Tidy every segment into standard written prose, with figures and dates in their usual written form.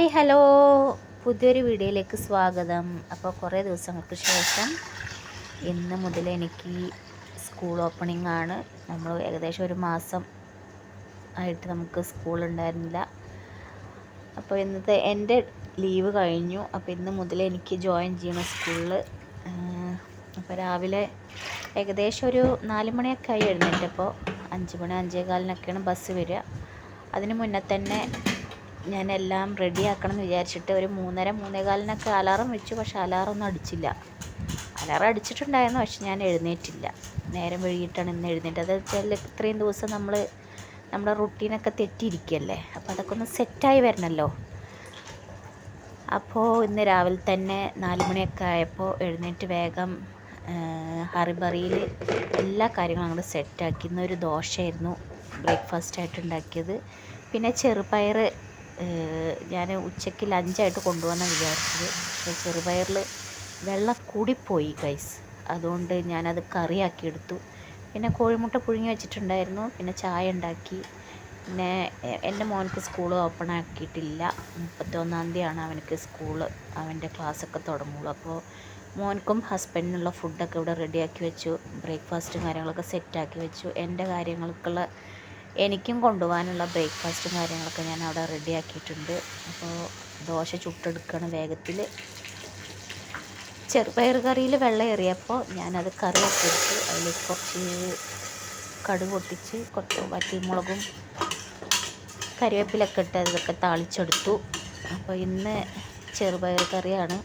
Hi hello, പുതിയൊരു വീഡിയോയിലേക്ക് സ്വാഗതം. അപ്പോൾ കുറേ ദിവസങ്ങൾക്ക് ശേഷം ഇന്ന് മുതൽ എനിക്ക് സ്കൂൾ ഓപ്പണിംഗ് ആണ്. നമ്മൾ ഏകദേശം ഒരു മാസം ആയിട്ട് നമുക്ക് സ്കൂൾ ഉണ്ടായിരുന്നില്ല. അപ്പോൾ ഇന്നത്തെ എൻ്റെ ലീവ് കഴിഞ്ഞു. അപ്പോൾ ഇന്ന് മുതൽ എനിക്ക് ജോയിൻ ചെയ്യണം സ്കൂളിൽ. അപ്പോൾ രാവിലെ ഏകദേശം ഒരു 4 മണിയൊക്കെ ആയി എഴുന്നേറ്റപ്പോൾ. 5 മണി 5:15 ബസ് വരിക. അതിന് മുന്നേ തന്നെ ഞാനെല്ലാം റെഡിയാക്കണം എന്ന് വിചാരിച്ചിട്ട് ഒരു 3:30 3:15 അലാറം വെച്ചു. പക്ഷെ അലാറം ഒന്നും അടിച്ചില്ല. അലാറം അടിച്ചിട്ടുണ്ടായിരുന്നു, പക്ഷെ ഞാൻ എഴുന്നേറ്റില്ല. നേരം വൈകിട്ടാണ് ഇന്ന് എഴുന്നേറ്റത്. അത് വെച്ചാൽ ഇത്രയും ദിവസം നമ്മുടെ റുട്ടീനൊക്കെ തെറ്റിയിരിക്കുകയല്ലേ. അപ്പോൾ അതൊക്കെ ഒന്ന് സെറ്റായി വരണമല്ലോ. അപ്പോൾ ഇന്ന് രാവിലെ തന്നെ 4 മണിയൊക്കെ ആയപ്പോൾ എഴുന്നേറ്റ് വേഗം ഹറിബറിയിൽ എല്ലാ കാര്യങ്ങളും അങ്ങോട്ട് സെറ്റാക്കി. ഇന്നൊരു ദോശയായിരുന്നു ബ്രേക്ക്ഫാസ്റ്റായിട്ട് ഉണ്ടാക്കിയത്. പിന്നെ ചെറുപയർ ഞാൻ ഉച്ചയ്ക്ക് ലഞ്ചായിട്ട് കൊണ്ടുപോകാമെന്ന് വിചാരിച്ചത്. പക്ഷേ ചെറുപയറിൽ വെള്ളം കൂടിപ്പോയി ഗൈസ്. അതുകൊണ്ട് ഞാനത് കറിയാക്കി എടുത്തു. പിന്നെ കോഴിമുട്ട പുഴുങ്ങി വെച്ചിട്ടുണ്ടായിരുന്നു. പിന്നെ ചായ ഉണ്ടാക്കി. പിന്നെ എൻ്റെ മോനക്ക് സ്കൂൾ ഓപ്പൺ ആക്കിയിട്ടില്ല. 31-ാം തീയതിയാണ് അവനക്ക് സ്കൂള്, അവൻ്റെ ക്ലാസ്സൊക്കെ തുടങ്ങുള്ളൂ. അപ്പോൾ മോനക്കും ഹസ്ബൻഡിനുള്ള ഫുഡൊക്കെ ഇവിടെ റെഡിയാക്കി വെച്ചു. ബ്രേക്ക്ഫാസ്റ്റും കാര്യങ്ങളൊക്കെ സെറ്റാക്കി വെച്ചു. എൻ്റെ കാര്യങ്ങൾക്കുള്ള എനിക്കും കൊണ്ടുപോകാനുള്ള ബ്രേക്ക്ഫാസ്റ്റും കാര്യങ്ങളൊക്കെ ഞാൻ അവിടെ റെഡിയാക്കിയിട്ടുണ്ട്. അപ്പോൾ ദോശ ചുട്ടെടുക്കണം വേഗത്തിൽ. ചെറുപയർ കറിയിൽ വെള്ളം ഏറിയപ്പോൾ ഞാനത് കറിയൊക്കെ എടുത്ത് അതിലേക്ക് കുറച്ച് കടുക് പൊട്ടിച്ച് കുറച്ച് വറ്റൽമുളകും കറിവേപ്പിലൊക്കെ ഇട്ട് അതൊക്കെ താളിച്ചെടുത്തു. അപ്പോൾ ഇന്ന് ചെറുപയർ കറിയാണ്.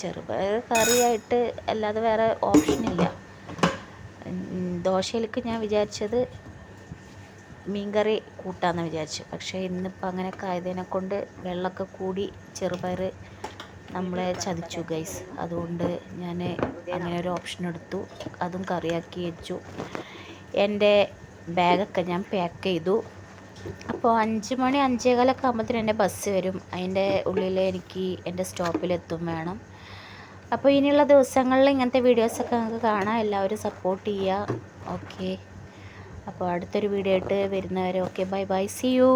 ചെറുപയർ കറിയായിട്ട് അല്ലാതെ വേറെ ഓപ്ഷനില്ല. ദോശയിലേക്ക് ഞാൻ വിചാരിച്ചത് മീൻകറി കൂട്ടാമെന്ന് വിചാരിച്ചു. പക്ഷേ ഇന്നിപ്പോൾ അങ്ങനെയൊക്കെ ആയതിനെ കൊണ്ട് വെള്ളമൊക്കെ കൂടി ചെറുപയർ നമ്മളെ ചതിച്ചു ഗൈസ്. അതുകൊണ്ട് ഞാൻ അങ്ങനെ ഒരു ഓപ്ഷൻ എടുത്തു. അതും കറിയാക്കി വെച്ചു. എൻ്റെ ബാഗൊക്കെ ഞാൻ പാക്ക് ചെയ്തു. അപ്പോൾ 5 മണി 5:15 ആകുമ്പോഴത്തേനും എൻ്റെ ബസ് വരും. അതിൻ്റെ ഉള്ളിൽ എനിക്ക് എൻ്റെ സ്റ്റോപ്പിലെത്തും വേണം. അപ്പോൾ ഇനിയുള്ള ദിവസങ്ങളിൽ ഇങ്ങനത്തെ വീഡിയോസൊക്കെ നമുക്ക് കാണാം. എല്ലാവരും സപ്പോർട്ട് ചെയ്യുക. ഓക്കെ, അപ്പോൾ അടുത്തൊരു വീഡിയോ ആയിട്ട് വരുന്നവരെ okay, bye bye, see U.